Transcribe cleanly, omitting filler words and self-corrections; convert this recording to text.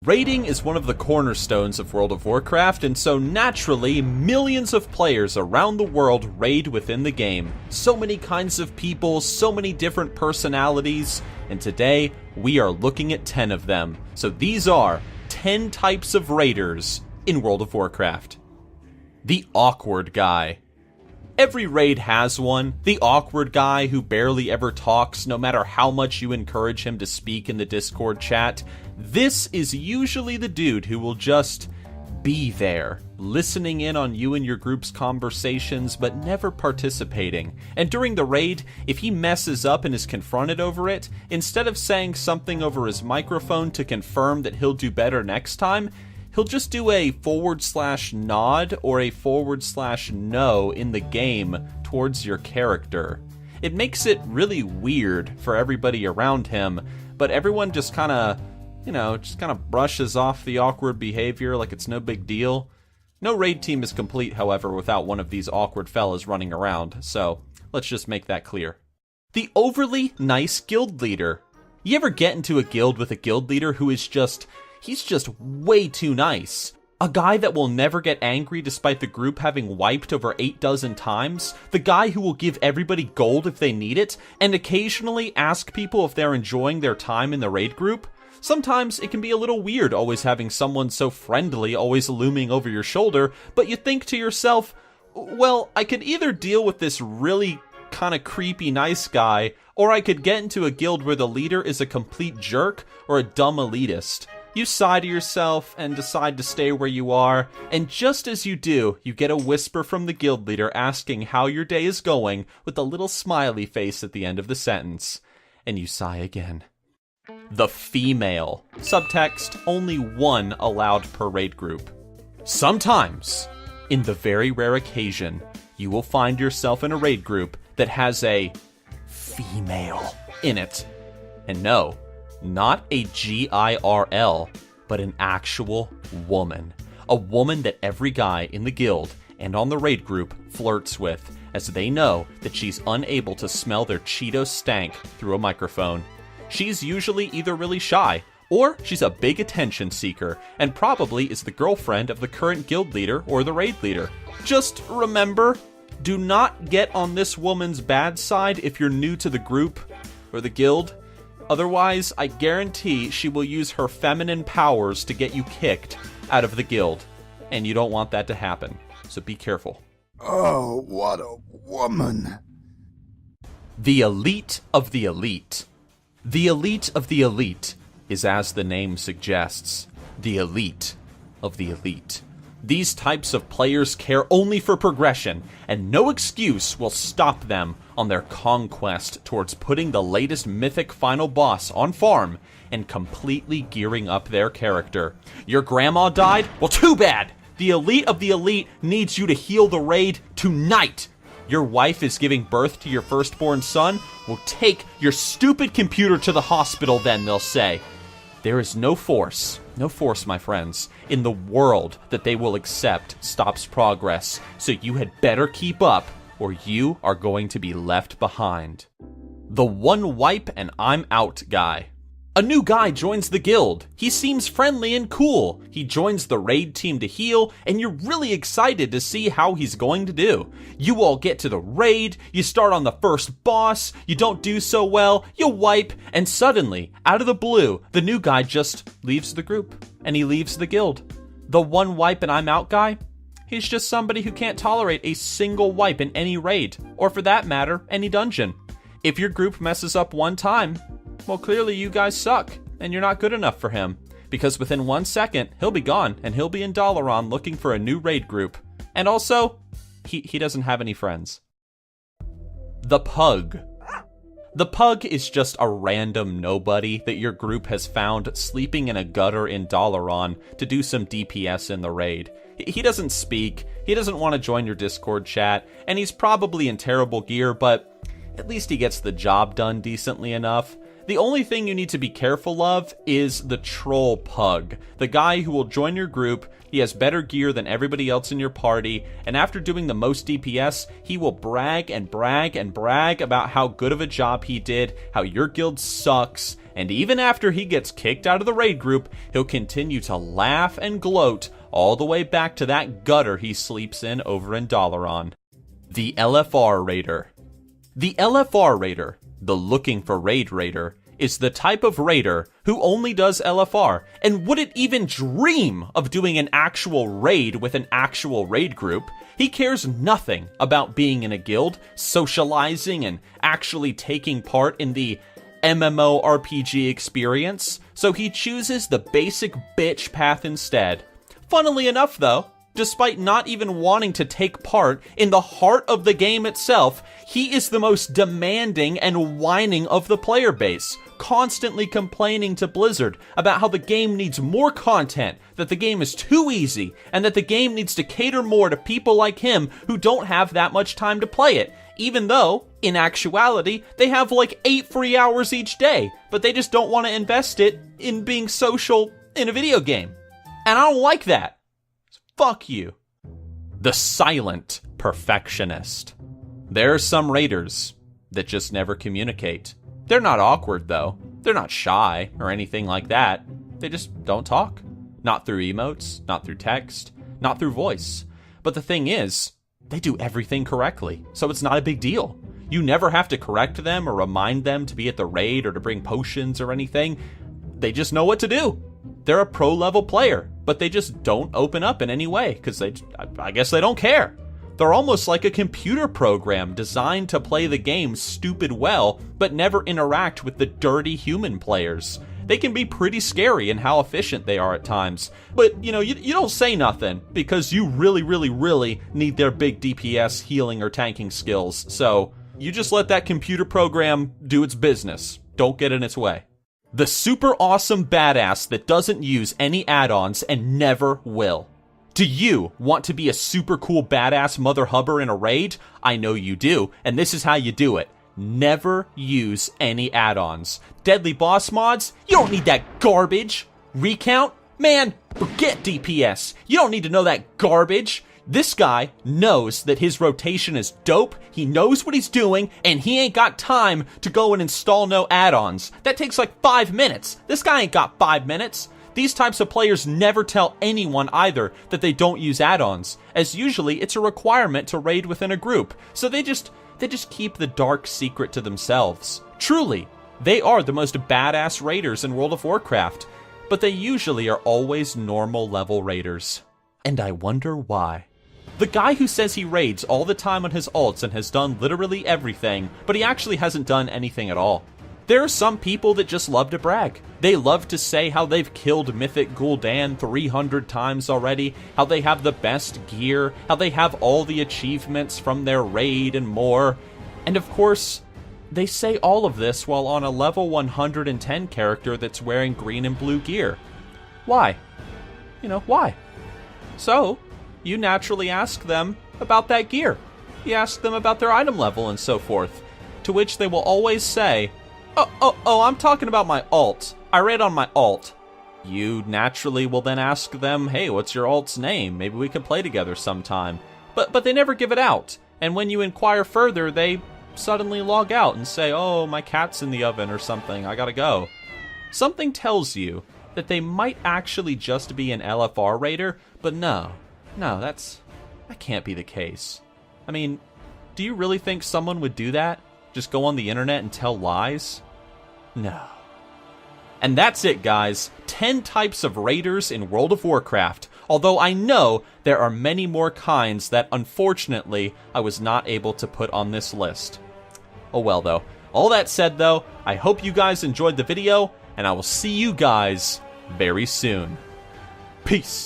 Raiding is one of the cornerstones of World of Warcraft, and so naturally, millions of players around the world raid within the game. So many kinds of people, so many different personalities, and today we are looking at 10 of them. So these are 10 types of raiders in World of Warcraft. The awkward guy. Every raid has one. The awkward guy who barely ever talks, no matter how much you encourage him to speak in the Discord chat. This is usually the dude who will just be there, listening in on you and your group's conversations, but never participating. And during the raid, if he messes up and is confronted over it, instead of saying something over his microphone to confirm that he'll do better next time, he'll just do a /nod or a /no in the game towards your character. It makes it really weird for everybody around him, but everyone just kind of brushes off the awkward behavior like it's no big deal. No raid team is complete, however, without one of these awkward fellas running around, so let's just make that clear. The overly nice guild leader. You ever get into a guild with a guild leader who is he's just way too nice? A guy that will never get angry despite the group having wiped over 8 dozen times? The guy who will give everybody gold if they need it, and occasionally ask people if they're enjoying their time in the raid group? Sometimes it can be a little weird always having someone so friendly always looming over your shoulder, but you think to yourself, well, I could either deal with this really kind of creepy nice guy, or I could get into a guild where the leader is a complete jerk or a dumb elitist. You sigh to yourself and decide to stay where you are, and just as you do, you get a whisper from the guild leader asking how your day is going with a little smiley face at the end of the sentence. And you sigh again. The female. Subtext, only one allowed per raid group. Sometimes, in the very rare occasion, you will find yourself in a raid group that has a female in it. And no, not a GIRL, but an actual woman. A woman that every guy in the guild and on the raid group flirts with, as they know that she's unable to smell their Cheeto stank through a microphone. She's usually either really shy, or she's a big attention seeker, and probably is the girlfriend of the current guild leader or the raid leader. Just remember, do not get on this woman's bad side if you're new to the group or the guild. Otherwise, I guarantee she will use her feminine powers to get you kicked out of the guild, and you don't want that to happen, so be careful. Oh, what a woman. The elite of the elite. The elite of the elite is, as the name suggests, the elite of the elite. These types of players care only for progression, and no excuse will stop them on their conquest towards putting the latest mythic final boss on farm and completely gearing up their character. Your grandma died? Well, too bad! The elite of the elite needs you to heal the raid tonight! Your wife is giving birth to your firstborn son? Well, take your stupid computer to the hospital then, they'll say. There is no force, my friends, in the world that they will accept stops progress, so you had better keep up, or you are going to be left behind. The one wipe and I'm out guy. A new guy joins the guild. He seems friendly and cool. He joins the raid team to heal, and you're really excited to see how he's going to do. You all get to the raid, you start on the first boss, you don't do so well, you wipe, and suddenly, out of the blue, the new guy just leaves the group, and he leaves the guild. The one wipe and I'm out guy? He's just somebody who can't tolerate a single wipe in any raid, or for that matter, any dungeon. If your group messes up one time, well, clearly you guys suck, and you're not good enough for him. Because within 1 second, he'll be gone, and he'll be in Dalaran looking for a new raid group. And also, he doesn't have any friends. The pug. The pug is just a random nobody that your group has found sleeping in a gutter in Dalaran to do some DPS in the raid. He doesn't speak, he doesn't want to join your Discord chat, and he's probably in terrible gear, but at least he gets the job done decently enough. The only thing you need to be careful of is the troll pug, the guy who will join your group. He has better gear than everybody else in your party, and after doing the most DPS, he will brag and brag and brag about how good of a job he did, how your guild sucks, And even after he gets kicked out of the raid group, he'll continue to laugh and gloat all the way back to that gutter he sleeps in over in Dalaran. The LFR Raider. The LFR Raider, the looking for raid raider, is the type of raider who only does LFR and wouldn't even dream of doing an actual raid with an actual raid group. He cares nothing about being in a guild, socializing, and actually taking part in the MMORPG experience, so he chooses the basic bitch path instead. Funnily enough though, despite not even wanting to take part in the heart of the game itself, he is the most demanding and whining of the player base, constantly complaining to Blizzard about how the game needs more content, that the game is too easy, and that the game needs to cater more to people like him who don't have that much time to play it, even though, in actuality, they have like 8 free hours each day, but they just don't want to invest it in being social in a video game. And I don't like that. Fuck you. The silent perfectionist. There are some raiders that just never communicate. They're not awkward though. They're not shy or anything like that. They just don't talk. Not through emotes, not through text, not through voice. But the thing is, they do everything correctly, so it's not a big deal. You never have to correct them or remind them to be at the raid or to bring potions or anything. They just know what to do. They're a pro-level player, but they just don't open up in any way, because I guess they don't care. They're almost like a computer program designed to play the game stupid well, but never interact with the dirty human players. They can be pretty scary in how efficient they are at times, but you don't say nothing, because you really need their big DPS healing or tanking skills, so you just let that computer program do its business. Don't get in its way. The super awesome badass that doesn't use any add-ons and never will. Do you want to be a super cool badass mother hubber in a raid? I know you do, and this is how you do it. Never use any add-ons. Deadly boss mods? You don't need that garbage. Recount? Man, forget DPS. You don't need to know that garbage. This guy knows that his rotation is dope, he knows what he's doing, and he ain't got time to go and install no add-ons. That takes like 5 minutes. This guy ain't got 5 minutes. These types of players never tell anyone either that they don't use add-ons, as usually it's a requirement to raid within a group, so they just keep the dark secret to themselves. Truly, they are the most badass raiders in World of Warcraft, but they usually are always normal level raiders. And I wonder why. The guy who says he raids all the time on his ults and has done literally everything, but he actually hasn't done anything at all. There are some people that just love to brag. They love to say how they've killed Mythic Gul'dan 300 times already, how they have the best gear, how they have all the achievements from their raid and more. And of course, they say all of this while on a level 110 character that's wearing green and blue gear. Why? Why? So, you naturally ask them about that gear. You ask them about their item level and so forth, to which they will always say, Oh, I'm talking about my alt. I raid on my alt. You naturally will then ask them, hey, what's your alt's name? Maybe we can play together sometime. But they never give it out, and when you inquire further, they suddenly log out and say, oh, my cat's in the oven or something, I gotta go. Something tells you that they might actually just be an LFR raider, but no, that can't be the case. I mean, do you really think someone would do that? Just go on the internet and tell lies? No. And that's it, guys. 10 types of raiders in World of Warcraft. Although I know there are many more kinds that, unfortunately, I was not able to put on this list. Oh well, though. All that said, though, I hope you guys enjoyed the video, and I will see you guys very soon. Peace.